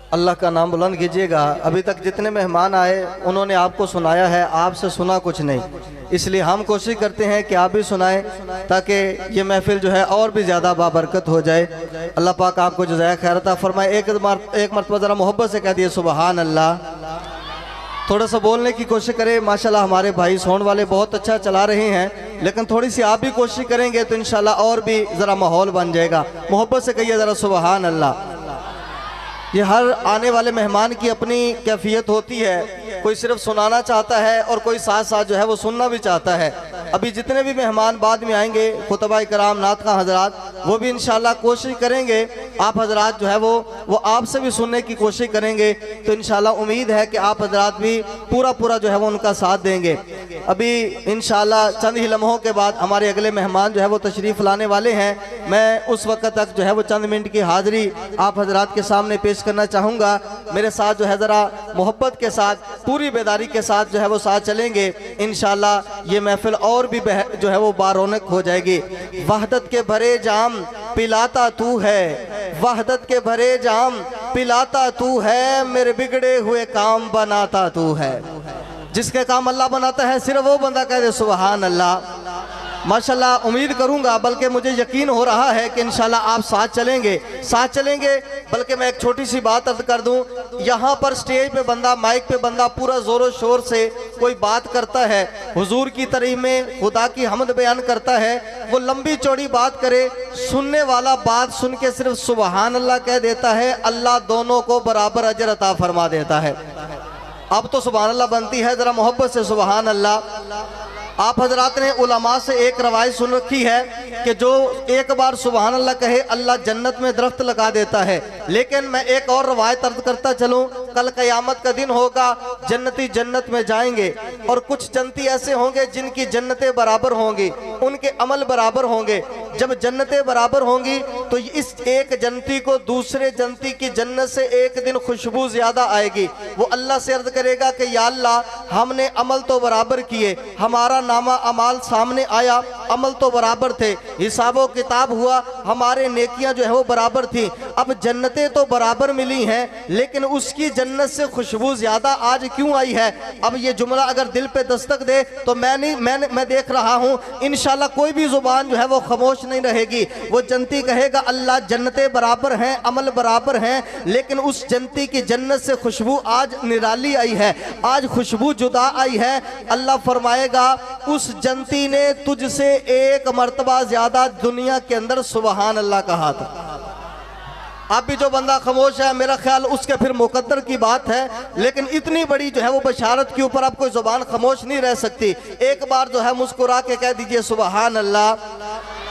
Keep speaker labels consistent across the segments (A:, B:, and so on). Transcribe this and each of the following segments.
A: अल्लाह का नाम बुलंद कीजिएगा। अभी तक जितने मेहमान आए उन्होंने आपको सुनाया है, आपसे सुना कुछ नहीं, इसलिए हम कोशिश करते हैं कि आप भी सुनाएं ताकि ये महफिल जो है और भी ज़्यादा बाबरकत हो जाए। अल्लाह पाक आपको जज़ाए खैर अता फरमाए। एक मरतबा ज़रा मोहब्बत से कह दिए सुबहान अल्लाह। थोड़ा सा बोलने की कोशिश करें। माशाल्लाह हमारे भाई सोन वाले बहुत अच्छा चला रहे हैं, लेकिन थोड़ी सी आप भी कोशिश करेंगे तो इंशाल्लाह और भी ज़रा माहौल बन जाएगा। मोहब्बत से कहिए ज़रा सुबहान अल्लाह। ये हर आने वाले मेहमान की अपनी कैफियत होती है, कोई सिर्फ सुनाना चाहता है और कोई साथ साथ जो है वो सुनना भी चाहता है। अभी जितने भी मेहमान बाद में आएंगे खुतबा कराम नात का हजरात, वो भी इंशाल्लाह कोशिश करेंगे आप हजरात जो है वो आपसे भी सुनने की कोशिश करेंगे, तो इंशाल्लाह उम्मीद है कि आप हजरात भी पूरा जो है वो उनका साथ देंगे। अभी इंशाल्लाह चंद ही लम्हों के बाद हमारे अगले मेहमान जो है वो तशरीफ़ लाने वाले हैं। मैं उस वक्त तक जो है वो चंद मिनट की हाज़िरी आप हजरात के सामने पेश करना चाहूँगा। मेरे साथ जो है ज़रा मोहब्बत के साथ पूरी बेदारी के साथ जो है वो साथ चलेंगे। इंशाल्लाह ये महफिल और भी जो है वो बारौनक हो जाएगी। वहदत के भरे जाम पिलाता तू है, वहदत के भरे जाम पिलाता तू है, मेरे बिगड़े हुए काम बनाता तू है। जिसके काम अल्लाह बनाता है सिर्फ वो बंदा कह दे सुबहान अल्लाह। माशाल्लाह उम्मीद करूंगा, बल्कि मुझे यकीन हो रहा है कि इंशाल्लाह आप साथ चलेंगे। बल्कि मैं एक छोटी सी बात अर्ज कर दूं, यहाँ पर स्टेज पे बंदा, माइक पे बंदा पूरा जोरों शोर से कोई बात करता है, हुजूर की तारीफ में खुदा की हम्द बयान करता है, वो लंबी चौड़ी बात करे, सुनने वाला बात सुन के सिर्फ सुबहान अल्लाह कह देता है, अल्लाह दोनों को बराबर अजर अता फरमा देता है। अब तो सुबहान अल्लाह बनती है, जरा मोहब्बत से सुबहान अल्लाह। आप हजरात ने उलमा से एक रवायत सुन रखी है कि जो एक बार सुबहान अल्लाह कहे अल्लाह जन्नत में दरख्त लगा देता है। लेकिन मैं एक और रवायत अर्ज करता चलूं, कल क़यामत का दिन होगा, जन्नती जन्नत में जाएंगे और कुछ जन्नती ऐसे होंगे जिनकी जन्नतें बराबर होंगी, उनके अमल बराबर होंगे। जब जन्नतें बराबर होंगी तो इस एक जन्नती को दूसरे जन्नती की जन्नत से एक दिन खुशबू ज्यादा आएगी। वो अल्लाह से अर्ज करेगा कि या अल्लाह हमने अमल तो बराबर किए, हमारा नामा अमाल सामने आया, अमल तो बराबर थे, हिसाबो किताब हुआ, हमारे नेकियां जो है वो बराबर थी। अब जन्नतें तो बराबर मिली हैं, लेकिन उसकी जन्नत से खुशबू ज्यादा आज क्यों आई है? अब ये जुमला अगर दिल पे दस्तक दे तो मैं देख रहा हूँ इंशाल्लाह कोई भी जुबान जो है वो खामोश नहीं रहेगी। वो जन्नती कहेगा अल्लाह जन्नतें बराबर हैं, अमल बराबर हैं, लेकिन उस जन्नती की जन्नत से खुशबू आज निराली आई है, आज खुशबू जुदा आई है। अल्लाह फरमाएगा उस जन्नती ने तुझसे एक मर्तबा ज्यादा दुनिया के अंदर सुबहान अल्लाह कहा था। अब भी जो बंदा खामोश है, मेरा ख्याल उसके फिर मुकद्दर की बात है, लेकिन इतनी बड़ी जो है वो बशारत के ऊपर अब कोई जुबान खामोश नहीं रह सकती। एक बार जो है मुस्कुरा के कह दीजिए सुबहान अल्लाह।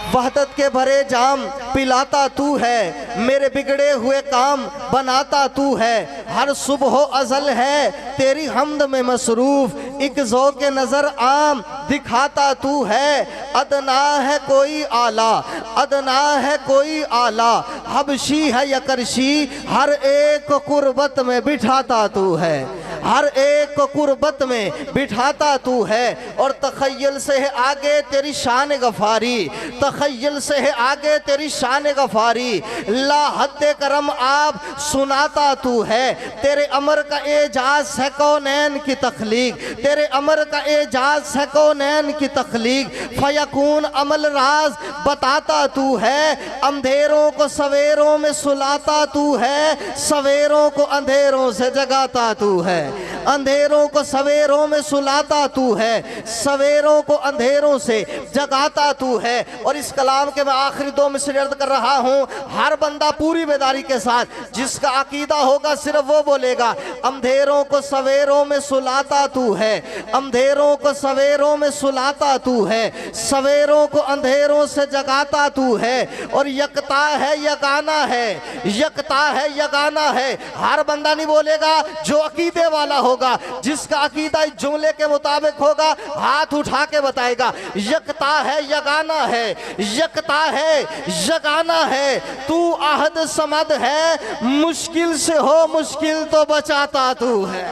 A: वहदत के भरे जाम पिलाता तू है, मेरे बिगड़े हुए काम बनाता तू है, हर सुबह अज़ल है तेरी हम्द में मसरूफ, एक ज़ौक़ नज़र आम दिखाता तू है, अदना है कोई आला, अदना है कोई आला, हबशी है या करशी, हर एक को कुर्बत में बिठाता तू है, हर एक को कुर्बत में बिठाता तू है। और तखय्युल से है आगे तेरी शान गफारी, तखय्युल से है आगे तेरी शान गफारी, ला हद्दे करम आप सुनाता तू है, तेरे अमर का एजाज है कौनैन की तख्लीक, तेरे अमर का एजाज है कौनैन की तख्लीक, फयकून अमल राज बताता तू है, अंधेरों को सवेरों में सुलाता तू है, सवेरों को अंधेरों से जगाता तू है, अंधेरों को सवेरों में सुलाता तू है, सवेरों को अंधेरों से जगाता तू है। और इस कलाम के मैं आखिरी दो मिसरे अर्ज कर रहा हूँ, हर बंदा पूरी बेदारी के साथ जिसका अकीदा होगा सिर्फ वो बोलेगा, अंधेरों को सवेरों में सुलाता तू है, अंधेरों को सवेरों में सुलाता तू है, सवेरों को अंधेरों से जगाता तू है, और यकता है यगाना है, यकता है यगाना है। हर बंदा नहीं बोलेगा, जो अकीदे वाला होगा, जिसका अकीदा इस जुमले के मुताबिक होगा, हाथ उठा के बताएगा यकता है यगाना है, यकता है यगाना है, तू आहद समद है, मुश्किल से हो मुश्किल तो बचाता तू है।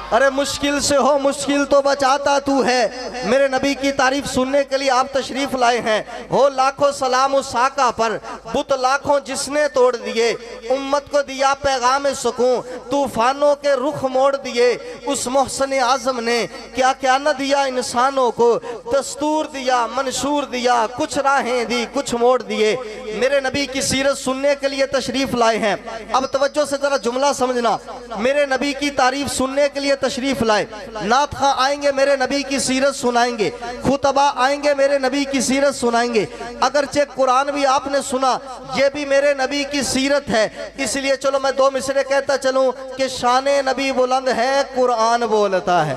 A: अरे मुश्किल से हो मुश्किल तो बचाता तू है। मेरे नबी की तारीफ सुनने के लिए आप तशरीफ लाए हैं। हो लाखों सलाम उस साका पर, बुत लाखों जिसने तोड़ दिए, उम्मत को दिया पैगाम सुकून, तूफानों के रुख मोड़ दिए। उस मोहसन आजम ने क्या क्या न दिया इंसानों को, दस्तूर दिया, मंशूर दिया, कुछ राहें दी, कुछ मोड़ दिए। मेरे नबी की सीरत सुनने के लिए तशरीफ लाए हैं। अब तवज्जो से जरा जुमला समझना। मेरे नबी की तारीफ सुनने के लिए तशरीफ लाए। नात खां आएंगे, मेरे नबी की सीरत सुनाएंगे। खुतबा आएंगे, मेरे नबी की सीरत सुनाएंगे। अगरचे कुरान भी आपने सुना, ये भी मेरे नबी की सीरत है। इसलिए चलो मैं दो मिसरे कहता चलूं कि शाने नबी बुलंद है, कुरान बोलता है।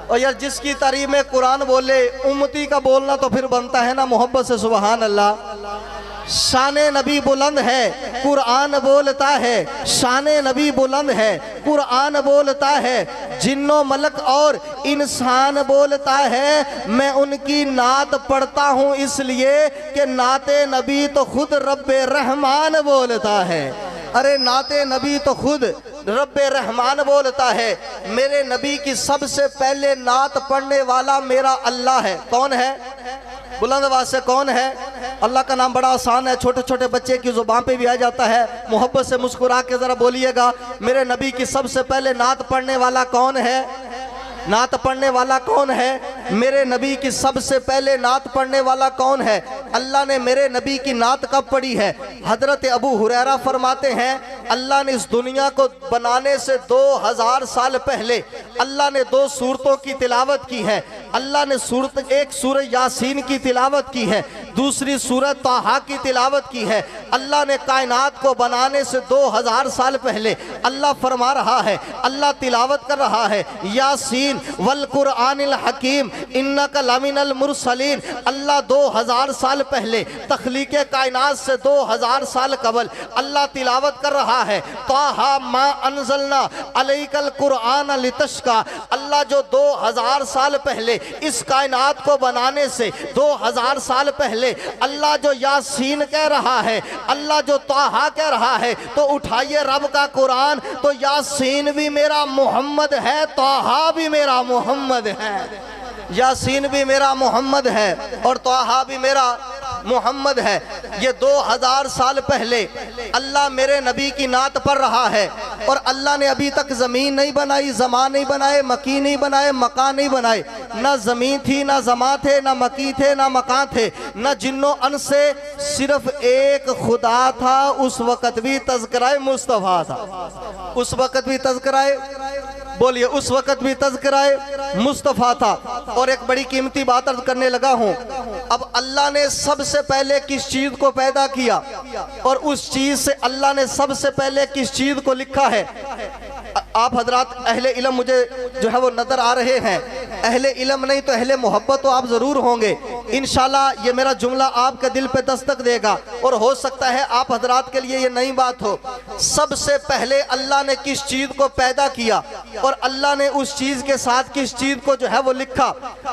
A: और यार जिसकी तारीफ में कुरान बोले, उम्मती का बोलना तो फिर बनता है ना मोहब्बत से। सुभान अल्लाह। शाने नबी बुलंद है, कुरान बोलता है। शाने नबी बुलंद है, कुरान बोलता है। जिन्नो मलक और इंसान बोलता है। मैं उनकी नात पढ़ता हूँ इसलिए कि नाते नबी तो खुद रब्बे रहमान बोलता है। अरे नाते नबी तो खुद रब्बे रहमान बोलता है। मेरे नबी की सबसे पहले नात पढ़ने वाला मेरा अल्लाह है। कौन है? बुलंद आवाज से कौन है? अल्लाह का नाम बड़ा आसान है, छोटे छोटे बच्चे की जुबान पे भी आ जाता है। मोहब्बत से मुस्कुरा के जरा बोलिएगा, मेरे नबी की सबसे पहले नात पढ़ने वाला कौन है? नात पढ़ने वाला कौन है? मेरे नबी की सबसे पहले नात पढ़ने वाला कौन है? अल्लाह ने मेरे नबी की नात कब पढ़ी है? हजरत अबू हुरैरा फरमाते हैं, अल्लाह ने इस दुनिया को बनाने से 2000 साल पहले अल्लाह ने 2 सूरतों की तिलावत की है। अल्लाह ने एक सूरत यासीन की तिलावत की है, दूसरी सूरत ताहा की तिलावत की है। अल्लाह ने कायनात को बनाने से 2000 साल पहले अल्लाह फरमा रहा है, अल्लाह तिलावत कर रहा है, यासीन वल कुरआनिल हकीम इन्नका लमिनल मुरसलीन। अल्लाह 2000 साल पहले तख्लीके कायनात से 2000 साल कबल अल्लाह तिलावत कर रहा है, ताहा मा अनजलना अलैकल कुरआन लितश्का। अल्लाह जो 2000 साल पहले इस कायनात को बनाने से 2000 साल पहले अल्लाह जो यासीन कह रहा है, अल्लाह जो ताहा कह रहा है, तो उठाइए रब का कुरान, तो यासीन भी मेरा मोहम्मद है, ताहा भी मेरा मोहम्मद है। यासीन भी मेरा मोहम्मद है और ताहा भी मेरा मोहम्मद है। ये 2000 साल पहले अल्लाह मेरे नबी की नात पढ़ रहा है। और अल्लाह ने अभी तक ज़मीन नहीं बनाई, ज़मा नहीं बनाए, मकी नहीं बनाए, मकान नहीं बनाए। ना ज़मीन थी, ना ज़मा थे, ना मकी थे, ना मकान थे, ना जिन्नो अन से, सिर्फ एक खुदा था। उस वक़्त भी तज़किरा मुस्तफ़ा था। उस वक़्त भी तज़किरा, बोलिए, उस वक़्त भी तज़किरा मुस्तफ़ा था। और एक बड़ी कीमती बात अर्ज़ करने लगा हूँ। अब अल्लाह ने सबसे पहले किस चीज़ को पैदा किया और उस चीज़ से अल्लाह ने सबसे पहले किस चीज़ को लिखा है? आप हजरात अहले इल्म मुझे जो है वो नज़र आ रहे हैं। अहले इल्म नहीं तो अहले मोहब्बत तो आप ज़रूर होंगे। इंशाल्लाह ये मेरा जुमला आपके दिल पे दस्तक देगा और हो सकता है आप हजरात के लिए ये नई बात हो। सबसे पहले अल्लाह ने किस चीज़ को पैदा किया और अल्लाह ने उस चीज़ के साथ किस चीज़ को जो है वो लिखा?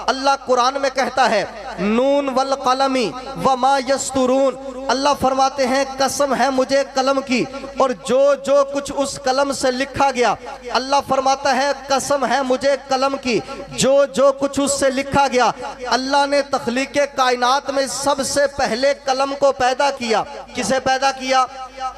A: अल्लाह कुरान में कहता है, नून वल कलमी वमा यस्तुरून। अल्लाह फरमाते हैं, कसम है मुझे कलम की और जो जो कुछ उस कलम से लिखा गया। अल्लाह फरमाता है, कसम है मुझे कलम की, जो जो कुछ उससे लिखा गया। अल्लाह ने तख्लीके कायनात में सबसे पहले कलम को पैदा किया। किसे पैदा किया?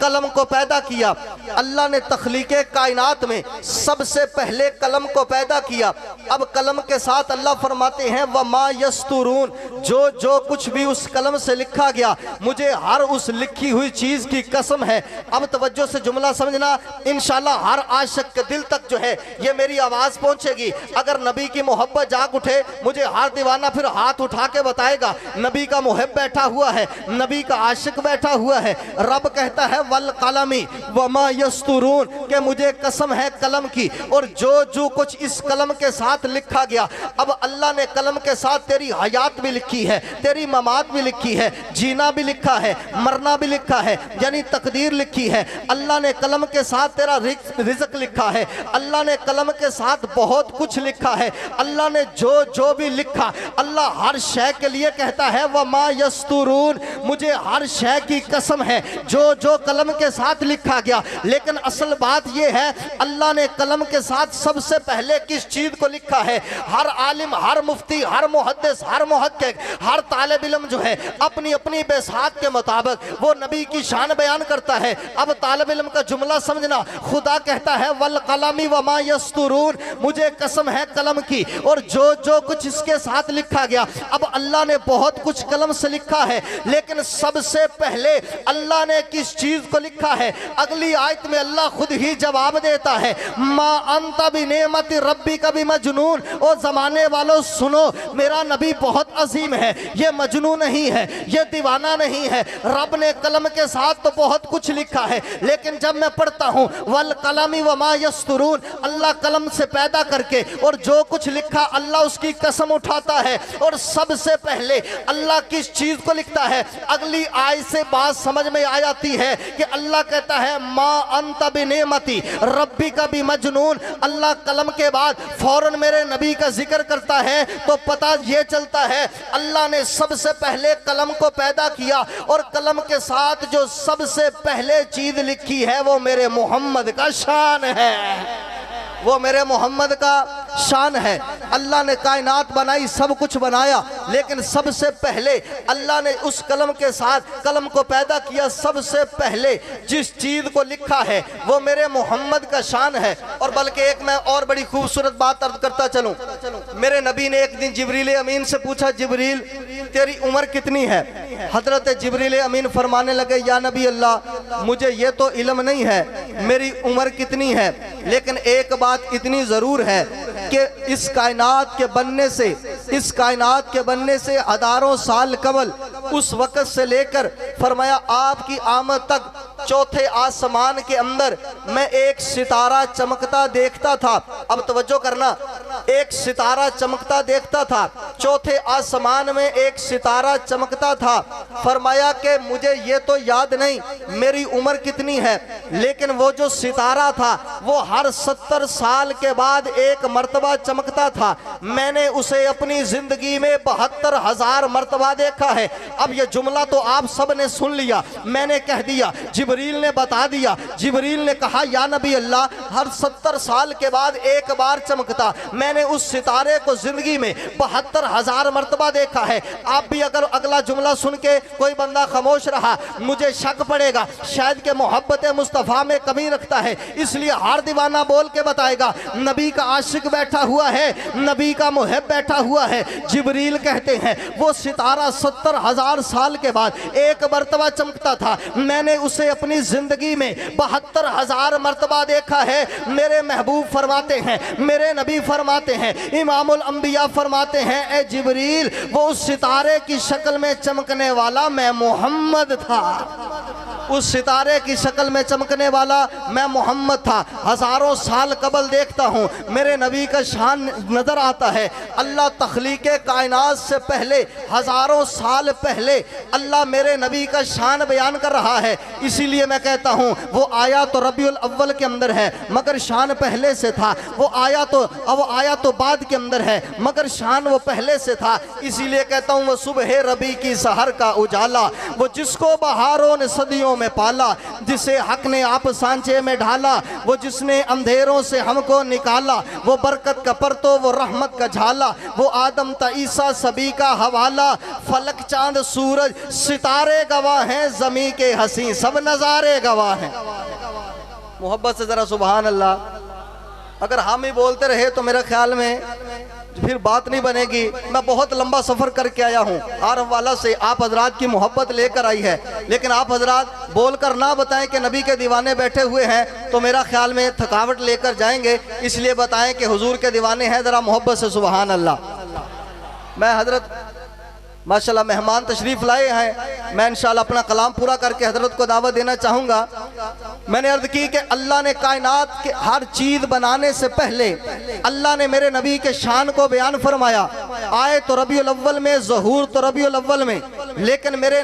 A: कलम को पैदा किया। अल्लाह ने तख्लीके कायनात में सबसे पहले कलम को पैदा किया। अब कलम के साथ अल्लाह फरमाते हैं, वमा यस्तुरून, जो जो कुछ भी उस कलम से लिखा गया, मुझे हर उस लिखी हुई चीज की कसम है। अब तवज्जो से जुमला समझना, इंशाल्लाह हर आशिक के दिल तक जो है ये मेरी आवाज पहुंचेगी। अगर नबी की मोहब्बत जाग उठे, मुझे हर दीवाना फिर हाथ उठा के बताएगा, नबी का मुहिब बैठा हुआ है, नबी का आशिक बैठा हुआ है। रब कहता है, वल कलमी वमा यस्तुरून, के मुझे कसम है कलम की और जो जो कुछ इस कलम के साथ लिखा गया। अब अल्लाह ने कलम के साथ तेरी हयात भी लिखी है, तेरी ममात भी लिखी है, जीना भी लिखा है, मरना भी लिखा है, यानी तकदीर लिखी है। अल्लाह ने कलम के साथ तेरा रिज़्क लिखा है। अल्लाह ने कलम के साथ बहुत कुछ लिखा है। अल्लाह ने जो जो भी लिखा, अल्लाह हर शय के लिए कहता है, वमा यस्तुरून, मुझे हर शय की कसम है, जो जो कलम के साथ लिखा गया। लेकिन असल बात यह है, अल्लाह ने कलम के साथ सबसे पहले किस चीज को लिखा है? हर आलिम, हर मुफ्ती, हर मुहद्दिस, हर मुहक्किक, हर तालिब इल्म जो है अपनी अपनी बेसात के मुताबिक वो नबी की शान बयान करता है। अब तालिब इल्म का जुमला समझना, खुदा कहता है वल कलमी वमा यस्तुरून, मुझे कसम है कलम की और जो जो कुछ इसके साथ लिखा गया। अब अल्लाह ने बहुत कुछ कलम से लिखा है, लेकिन सबसे पहले अल्लाह ने किस चीज को लिखा है? अगली आयत में अल्लाह खुद ही जवाब देता है, मा अंता बिनेमति रब्बी का भी मजनून। ओ जमाने वालों सुनो, मेरा नबी बहुत अजीम है, ये मजनू नहीं है, ये दीवाना नहीं है। रब ने कलम के साथ तो बहुत कुछ लिखा है, लेकिन जब मैं पढ़ता हूँ वल कलमी वमा यस्तुरून, अल्लाह कलम से पैदा करके और जो कुछ लिखा अल्लाह उसकी कसम उठाता है। और सबसे पहले अल्लाह किस चीज को लिखता है? अगली आयत से बात समझ में आ जाती है कि अल्लाह कहता है मा अंत बिनेमती रब्बी का भी मजनून। अल्लाह कलम के बाद फौरन मेरे नबी का जिक्र करता है, तो पता ये चलता है अल्लाह ने सबसे पहले कलम को पैदा किया और कलम के साथ जो सबसे पहले चीज लिखी है वो मेरे मोहम्मद का शान है, वो मेरे मोहम्मद का शान है। अल्लाह ने कायनात बनाई, सब कुछ बनाया, लेकिन सबसे पहले अल्लाह ने उस कलम के साथ कलम को पैदा किया। सबसे पहले जिस चीज को लिखा है वो मेरे मोहम्मद का शान है। और बल्कि एक मैं और बड़ी खूबसूरत बात अर्ज करता चलूं, मेरे नबी ने एक दिन जिब्रील अमीन से पूछा, जिब्रील तेरी उम्र कितनी है? हजरत जिब्रील अमीन फरमाने लगे, या नबी अल्लाह मुझे ये तो इल्म नहीं है मेरी उम्र कितनी है, लेकिन एक बात इतनी जरूर है कि इस कायनात के बनने से हजारों साल कबल उस वक्त से लेकर फरमाया आपकी आमद तक चौथे आसमान के अंदर मैं एक सितारा चमकता देखता था। अब तवज्जो करना, एक सितारा चमकता देखता था, चौथे आसमान में एक सितारा चमकता था। फरमाया कि मुझे ये तो याद नहीं मेरी उम्र कितनी है, लेकिन वो जो सितारा था वो हर 70 साल के बाद एक मर्तबा चमकता था। मैंने उसे अपनी जिंदगी में 72,000 मर्तबा देखा है। अब ये जुमला तो आप सब ने सुन लिया, मैंने कह दिया, जिब्रील ने बता दिया। जिब्रील ने कहा, या नबी अल्लाह हर 70 साल के बाद एक बार चमकता, मैंने उस सितारे को जिंदगी में 72,000 मर्तबा देखा है। आप भी अगर अगला जुमला सुन के कोई बंदा खामोश रहा, मुझे शक पड़ेगा शायद के मोहब्बत मुस्तफ़ा में कमी रखता है, इसलिए हर दीवाना बोल के बताएगा नबी का आशिक बैठा हुआ है, नबी का मुहब्ब बैठा हुआ है। जिब्रील कहते हैं वो सितारा 70,000 साल के बाद एक मर्तबा चमकता था, मैंने उसे अपनी जिंदगी में 72,000 मर्तबा देखा है। मेरे महबूब फरमाते हैं, मेरे नबी फरमाते हैं, इमामुल अंबिया फरमाते हैं, ए जिब्रील वो उस सितारे की शक्ल में चमकने वाला मैं मोहम्मद था, उस सितारे की शक्ल में चमकने वाला मैं मोहम्मद था। हजारों साल कबल देखता हूँ मेरे नबी का शान नजर आता है। अल्लाह तख्लीके कायनात से पहले हजारों साल पहले अल्लाह मेरे नबी का शान बयान कर रहा है। इसीलिए मैं कहता हूँ वो आया तो रबीउल अव्वल के अंदर है मगर शान पहले से था, वो आया तो बाद के अंदर है मगर शान वो पहले से था। इसीलिए कहता हूँ वो सुबह रबी की सहर का उजाला, वो जिसको बहारों ने सदियों में पाला, जिसे हक ने आप सांचे में ढाला, वो जिसने अंधेरों से हमको निकाला, वो बरकत का परतो, वो रहमत का झाला, वो आदम ता ईसा सभी का हवाला। फलक चांद सूरज सितारे गवाह हैं, जमी के हंसी सब नजारे गवाह हैं। मोहब्बत से जरा सुभान अल्लाह। अगर हम ही बोलते रहे तो मेरा ख्याल में फिर बात नहीं बनेगी। मैं बहुत लंबा सफ़र करके आया हूँ, आरफ वाला से आप हजरात की मोहब्बत लेकर आई है, लेकिन आप हजरात बोलकर ना बताएं कि नबी के दीवाने बैठे हुए हैं तो मेरा ख्याल में थकावट लेकर जाएंगे। इसलिए बताएं कि हुजूर के दीवाने हैं, ज़रा मोहब्बत से सुभान अल्लाह। मैं हजरत माशाल्लाह मेहमान तशरीफ़ लाए हैं, मैं इंशाल्लाह अपना कलाम पूरा करके हजरत को दावत देना चाहूँगा। मैंने अर्ज़ की कि अल्लाह ने कायनात के हर चीज़ बनाने से पहले अल्लाह ने मेरे नबी के शान को बयान फरमाया। आए तो रबीउल अव्वल में, ज़हूर तो रबीउल अव्वल में, लेकिन मेरे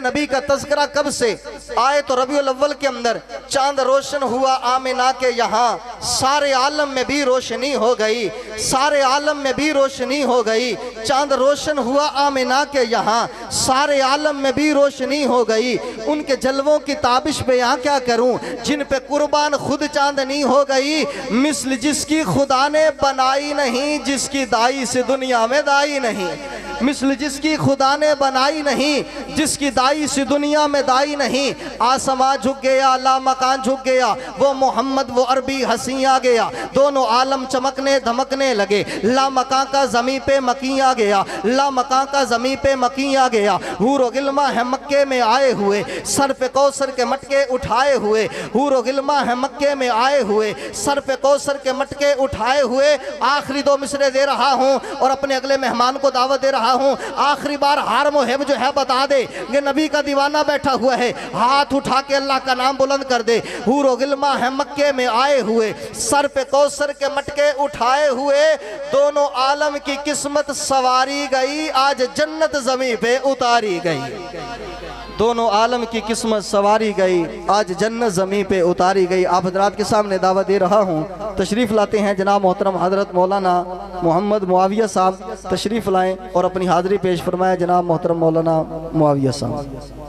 A: नबी का तज़किरा कब से आए तो रबीउल अव्वल के अंदर चांद रोशन हुआ आमिना के यहाँ, सारे आलम में भी रोशनी हो गई, सारे आलम में भी रोशनी हो गई। चांद रोशन हुआ आमिना के यहाँ, सारे आलम में भी रोशनी हो गई। उनके जलवों की ताबिश पे यहाँ क्या करूं, जिन पे कुर्बान खुद चांदनी हो गई। मिस्ल जिसकी खुदा ने बनाई नहीं, जिसकी दाई से दुनिया में दाई नहीं। मिस्ल जिसकी खुदा ने बनाई नहीं, जिसकी दाई से दुनिया में दाई नहीं। आसमां झुक गया, ला मकान झुक गया, वो मोहम्मद वो अरबी हंसी आ गया। दोनों आलम चमकने धमकने लगे। ला मकान का ज़मीं पे मकी आ गया, ला मकान का ज़मीं पे मकी आ गया। हूर गिल्मा है मक्के में आए हुए, सर पे कौसर के मटके उठाए हुए। हूर गिल्मा है मक्के में आए हुए, सर पे कौसर के मटके उठाए हुए। आखिरी दो मिसरे दे रहा हूँ और अपने अगले मेहमान को दावत दे रहा हूँ। आखिरी बार हार मुहिब जो है बता दे, ये नबी का दीवाना बैठा हुआ है, हाथ उठा के अल्लाह का नाम बुलंद कर दे। हूर गिल्मा है मक्के में आए हुए, सर पे कौसर के मटके उठाए हुए। दोनों आलम की किस्मत सवारी गई, आज जन्नत ज़मीं पे उतारी गई। दोनों आलम की किस्मत सवारी गई, आज जन्नत ज़मीं पे उतारी गई। आप हजरात के सामने दावत दे रहा हूँ, तशरीफ़ लाते हैं जनाब मोहतरम हज़रत मौलाना मोहम्मद मुआविया साहब, तशरीफ़ लाएँ और अपनी हाज़िरी पेश फरमाएँ जनाब मोहतरम मौलाना मुआविया साहब।